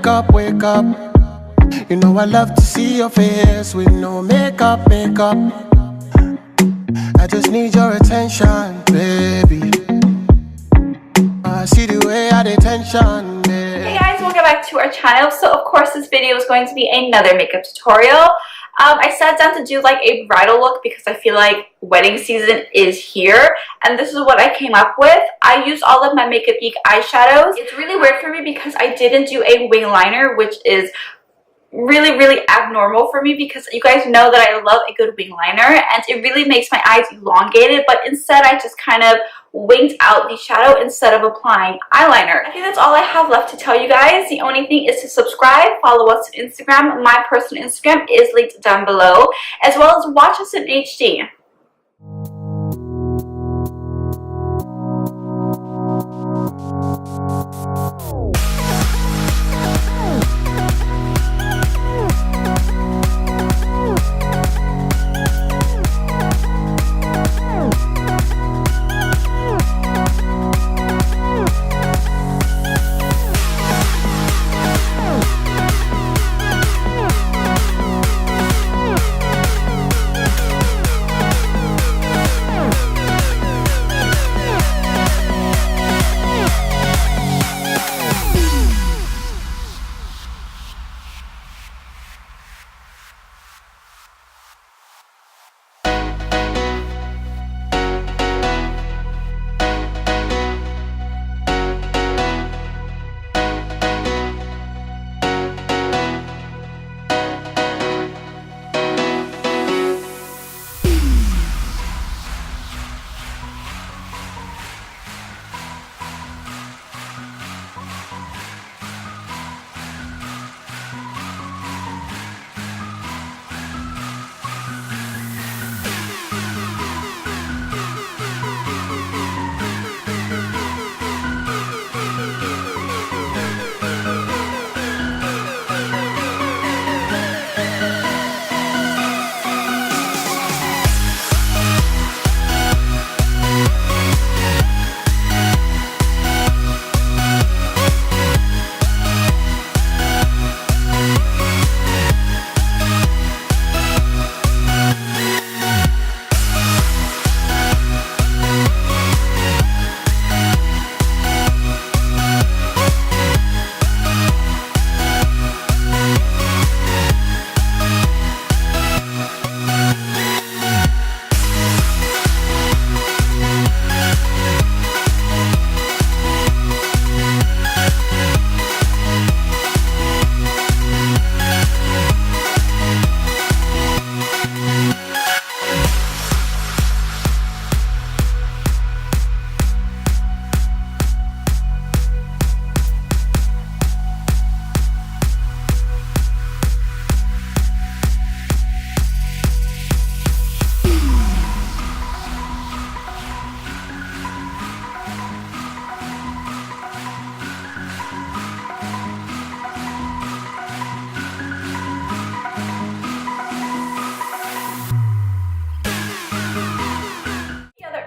up, wake up. You know I love to see your face with no makeup, makeup. I just need your attention, baby. I see the way I attention, baby. Hey guys, welcome back to our channel. So of course this video is going to be another makeup tutorial. I sat down to do like a bridal look because I feel like wedding season is here, and this is what I came up with. I used all of my Makeup Geek eyeshadows. It's really weird for me because I didn't do a wing liner, which is really abnormal for me because you guys know that I love a good wing liner and it really makes my eyes elongated, but instead I just kind of winged out the shadow instead of applying eyeliner. I think that's all I have left to tell you guys. The only thing is to subscribe, follow us on Instagram. My personal Instagram is linked down below, as well as watch us in HD.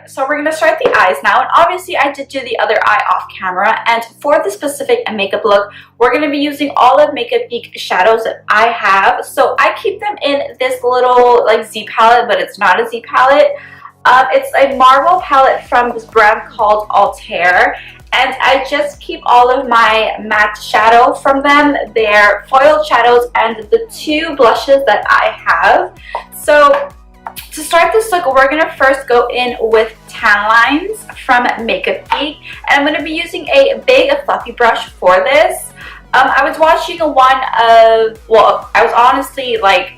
So we're going to start the eyes now, and obviously I did do the other eye off camera, and for the specific makeup look we're going to be using all of Makeup Geek shadows that I have. So I keep them in this little like Z palette, but it's not a Z palette. It's a marble palette from this brand called Altair, and I just keep all of my matte shadow from them, their foil shadows, and the two blushes that I have. So to start this look, we're going to first go in with tan lines from Makeup Geek, and I'm going to be using a big fluffy brush for this. I was watching I was honestly like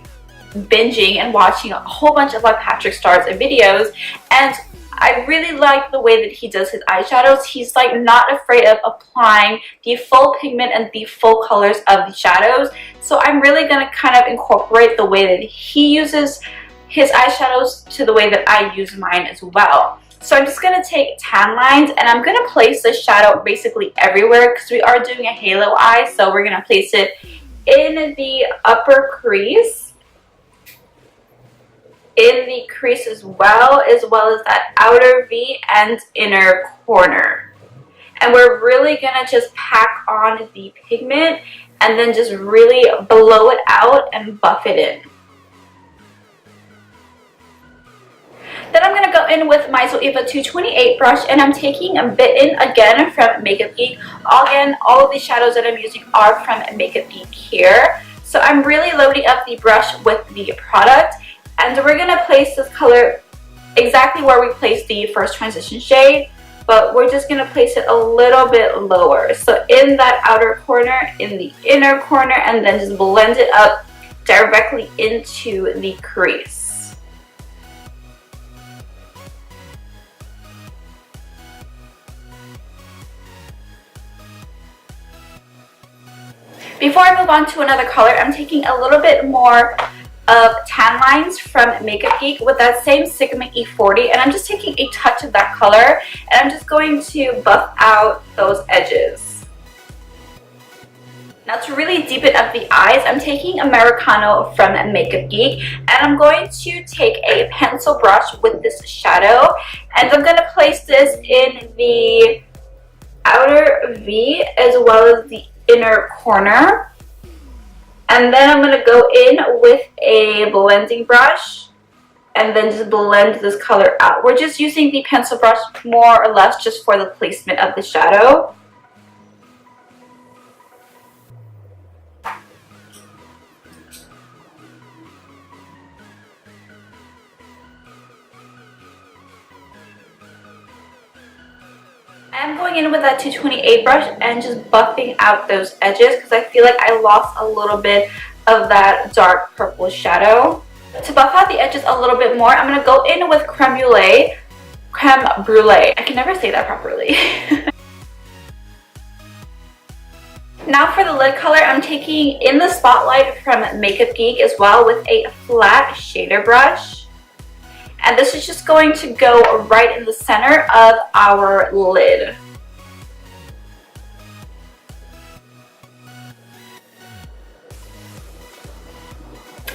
binging and watching a whole bunch of like PatrickStarr's videos, and I really like the way that he does his eyeshadows. He's like not afraid of applying the full pigment and the full colors of the shadows. So I'm really going to kind of incorporate the way that he uses his eyeshadows to the way that I use mine as well. So I'm just going to take tan lines, and I'm going to place this shadow basically everywhere because we are doing a halo eye. So we're going to place it in the upper crease, in the crease as well as that outer V and inner corner. And we're really gonna just pack on the pigment and then just really blow it out and buff it in. Then I'm going to go in with my Zoeva 228 brush, and I'm taking a bit in again from Makeup Geek. Again, all of the shadows that I'm using are from Makeup Geek here. So I'm really loading up the brush with the product, and we're going to place this color exactly where we placed the first transition shade, but we're just going to place it a little bit lower. So in that outer corner, in the inner corner, and then just blend it up directly into the crease. Before I move on to another color, I'm taking a little bit more of tan lines from Makeup Geek with that same Sigma E40, and I'm just taking a touch of that color, and I'm just going to buff out those edges. Now to really deepen up the eyes, I'm taking Americano from Makeup Geek, and I'm going to take a pencil brush with this shadow, and I'm going to place this in the outer V as well as the inner corner, and then I'm going to go in with a blending brush and then just blend this color out. We're just using the pencil brush more or less just for the placement of the shadow. I'm going in with that 228 brush and just buffing out those edges because I feel like I lost a little bit of that dark purple shadow. To buff out the edges a little bit more, I'm going to go in with Creme Brulee. I can never say that properly. Now for the lid color, I'm taking In the Spotlight from Makeup Geek as well with a flat shader brush. And this is just going to go right in the center of our lid.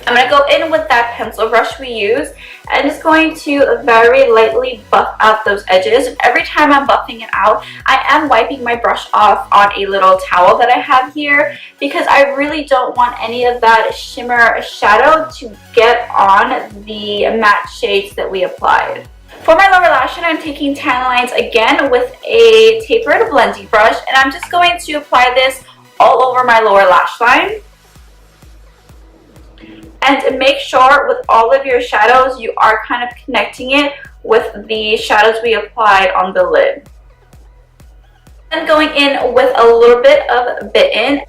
I'm going to go in with that pencil brush we used and just going to very lightly buff out those edges. And every time I'm buffing it out, I am wiping my brush off on a little towel that I have here because I really don't want any of that shimmer shadow to get on the matte shades that we applied. For my lower lash line, I'm taking tan lines again with a tapered blending brush, and I'm just going to apply this all over my lower lash line. And make sure with all of your shadows, you are kind of connecting it with the shadows we applied on the lid. And going in with a little bit of Bitten.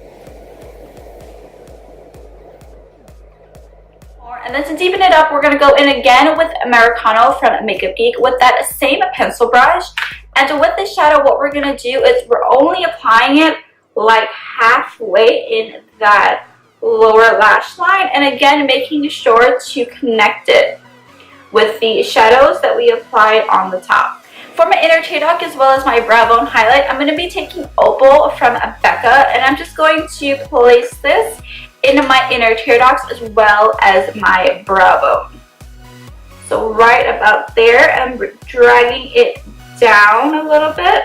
And then to deepen it up, we're going to go in again with Americano from Makeup Geek with that same pencil brush. And with this shadow, what we're going to do is we're only applying it like halfway in that lower lash line, and again making sure to connect it with the shadows that we applied on the top. For my inner tear duct as well as my brow bone highlight, I'm going to be taking Opal from Becca, and I'm just going to place this in my inner tear ducts as well as my brow bone. So right about there, I'm dragging it down a little bit.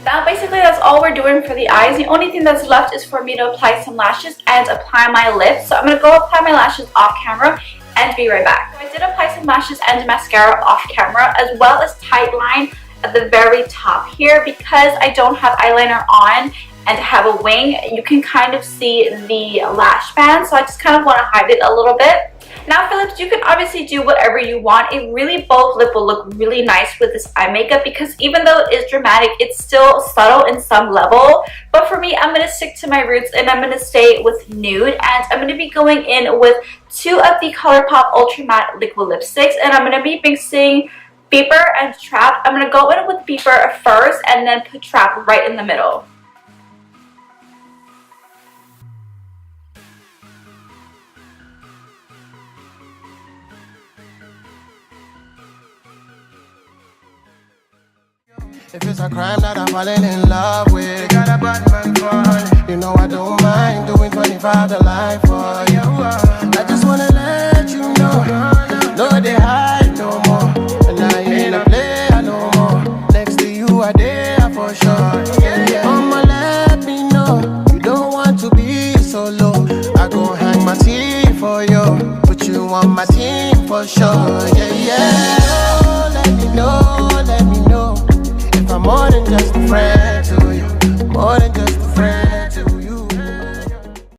Now basically that's all we're doing for the eyes. The only thing that's left is for me to apply some lashes and apply my lips. So I'm going to go apply my lashes off camera and be right back. So I did apply some lashes and mascara off camera as well as tight line at the very top here because I don't have eyeliner on and have a wing. You can kind of see the lash band, so I just kind of want to hide it a little bit. Now for lips, you can obviously do whatever you want. A really bold lip will look really nice with this eye makeup because even though it is dramatic, it's still subtle in some level. But for me, I'm going to stick to my roots and I'm going to stay with nude. And I'm going to be going in with two of the Colourpop Ultra Matte Liquid Lipsticks. And I'm going to be mixing Beeper and Trap. I'm going to go in with Beeper first and then put Trap right in the middle. If it's a crime that I'm falling in love with, got a bad man for You know I don't mind doing 25 the life for you. I just wanna let you know, no they hide no more. And I ain't a player no more. Next to you I there for sure. Mama let me know, you don't want to be solo. I go hang my tea for you, put you on my team for sure. Yeah, yeah. Let me know.